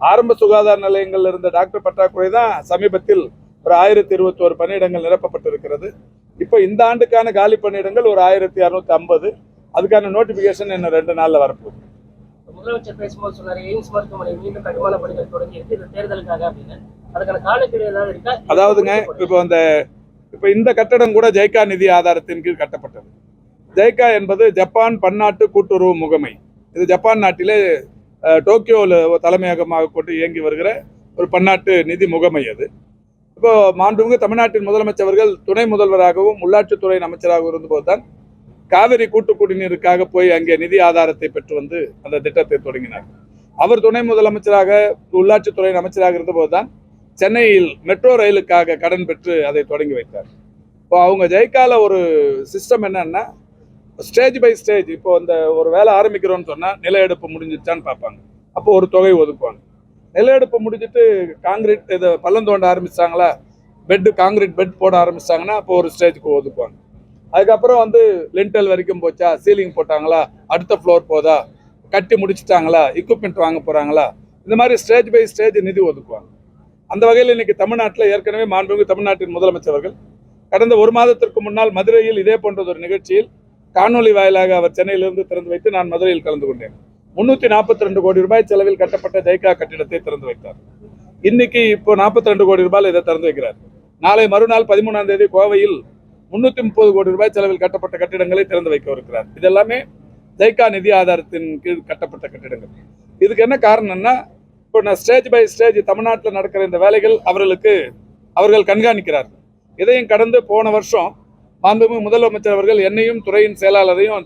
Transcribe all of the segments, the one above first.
ஆரம்ப சுகாதார நிலையங்கள் இருந்த டாக்டர் பற்றாக்குறை தான் சமீபத்தில் ஒரு 1021 பணியிடங்கள் நிரப்பப்பட்டிருக்கிறது. இப்போ இந்த ஆண்டுக்கான காலி பணியிடங்கள் ஒரு 1650. அதுக்கான நோட்டிபிகேஷன் இன்னும் 2 நாள்ல வரப்போகுது. முதலமைச்சர் பேசும்போது சொன்னாரு, எய்ம்ஸ் மருத்துவமனை மீண்டும் கட்டுமான பணிகள் தொடங்கி இருக்கு, இது தேர்தலுக்காக அப்படின்னு. அதுக்கான காலக்கெடு ஏதாவது இருக்கா? அதாவதுங்க, இப்போ இந்த கட்டடம் கூட ஜெய்கா நிதி ஆதாரத்தின் கீழ் கட்டப்பட்டது. ஜெய்கா என்பது ஜப்பான் பன்னாட்டு கூட்டுறவு முகமை. இது ஜப்பான் நாட்டிலே டோக்கியோவில் தலைமையகமாக கொண்டு இயங்கி வருகிற ஒரு பன்னாட்டு நிதி முகமை. அது இப்போ மாண்புமிகு தமிழ்நாட்டின் முதலமைச்சர் அவர்கள் துணை முதல்வராகவும் உள்ளாட்சித்துறை அமைச்சராகவும் இருந்தபோது தான் காவிரி கூட்டு குடிநீருக்காக போய் அங்கே நிதி ஆதாரத்தை பெற்று வந்து அந்த திட்டத்தை தொடங்கினார். அவர் துணை முதலமைச்சராக உள்ளாட்சித்துறை அமைச்சராக இருந்தபோது தான் சென்னையில் மெட்ரோ ரயிலுக்காக கடன் பெற்று அதை தொடங்கி வைத்தார். இப்போ அவங்க ஜெய்கால ஒரு சிஸ்டம் என்னன்னா, ஸ்டேஜ் பை ஸ்டேஜ், இப்போ இந்த ஒரு வேலை ஆரம்பிக்கிறோம்னு சொன்னால் நில எடுப்பு முடிஞ்சிச்சான்னு பார்ப்பாங்க. அப்போ ஒரு தொகை ஒதுக்குவாங்க. நில எடுப்பு முடிஞ்சிட்டு காங்கிரீட் இதை பள்ளம் தோண்ட ஆரம்பிச்சாங்களா, காங்கிரீட் பெட் போட ஆரம்பிச்சாங்கன்னா அப்போ ஒரு ஸ்டேஜுக்கு ஒதுக்குவாங்க. அதுக்கப்புறம் வந்து லிண்டல் வரைக்கும் போச்சா, சீலிங் போட்டாங்களா, அடுத்த ஃப்ளோர் போதா, கட்டி முடிச்சுட்டாங்களா, எக்யூப்மெண்ட் வாங்க போகிறாங்களா, இந்த மாதிரி ஸ்டேஜ் பை ஸ்டேஜ் நிதி ஒதுக்குவாங்க. அந்த வகையில் இன்னைக்கு தமிழ்நாட்டில் ஏற்கனவே மாண்புமிகு தமிழ்நாட்டின் முதலமைச்சர் அவர்கள் கடந்த ஒரு மாதத்திற்கு முன்னால் மதுரையில் இதே போன்ற ஒரு நிகழ்ச்சியில் காணொலி வாயிலாக அவர் சென்னையிலிருந்து திறந்து வைத்து நான் மதுரையில் கலந்து கொண்டேன். 342 கோடி ரூபாய் செலவில் கட்டப்பட்ட ஜெய்கா கட்டிடத்தை திறந்து வைத்தார். இன்னைக்கு இப்போ 42 கோடி ரூபாய் இதை திறந்து வைக்கிறார். நாளை மறுநாள் 13ஆம் தேதி கோவையில் 330 கோடி ரூபாய் செலவில் கட்டப்பட்ட கட்டிடங்களை திறந்து வைக்கவிருக்கிறார். இது எல்லாமே ஜெய்கா நிதி ஆதாரத்தின் கீழ் கட்டப்பட்ட கட்டிடங்கள். இதுக்கு என்ன காரணம்னா, இப்போ நான் ஸ்டேஜ் பை ஸ்டேஜ் தமிழ்நாட்டில் நடக்கிற இந்த வேலைகள் அவர்கள் கண்காணிக்கிறார்கள். இதையும் கடந்து போன வருஷம் மாண்புமிகு முதலமைச்சர் அவர்கள் என்னையும் துறையின் செயலாளரையும்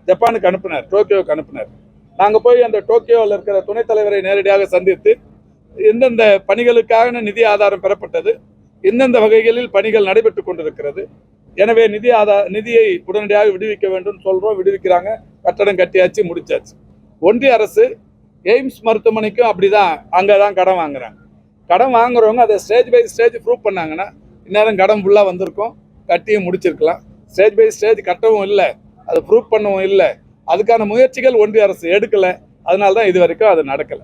ஜப்பானுக்கு அனுப்பினார், டோக்கியோவுக்கு அனுப்பினார். நாங்கள் போய் அந்த டோக்கியோவில் இருக்கிற துணைத் தலைவரை நேரடியாக சந்தித்து எந்தெந்த பணிகளுக்கான நிதி ஆதாரம் பெறப்பட்டது, எந்தெந்த வகைகளில் பணிகள் நடைபெற்று கொண்டிருக்கிறது, எனவே நிதியை உடனடியாக விடுவிக்க வேண்டும் சொல்றோம், விடுவிக்கிறாங்க. கட்டடம் கட்டியாச்சு, முடிச்சாச்சு. ஒன்றிய அரசு எய்ம்ஸ் மருத்துவமனைக்கும் அப்படிதான், அங்கதான் கடன் வாங்குறாங்க. கடன் வாங்குறவங்க அதை ஸ்டேஜ் பை ஸ்டேஜ் ப்ரூவ் பண்ணாங்கன்னா இந்நேரம் கடன் ஃபுல்லாக வந்திருக்கும், கட்டியும் முடிச்சிருக்கலாம். ஸ்டேஜ் பை ஸ்டேஜ் கட்டவும் இல்லை, அதை ப்ரூவ் பண்ணவும் இல்லை. அதுக்கான முயற்சிகள் ஒன்றிய அரசு எடுக்கலை. அதனால தான் இது வரைக்கும் அது நடக்கலை.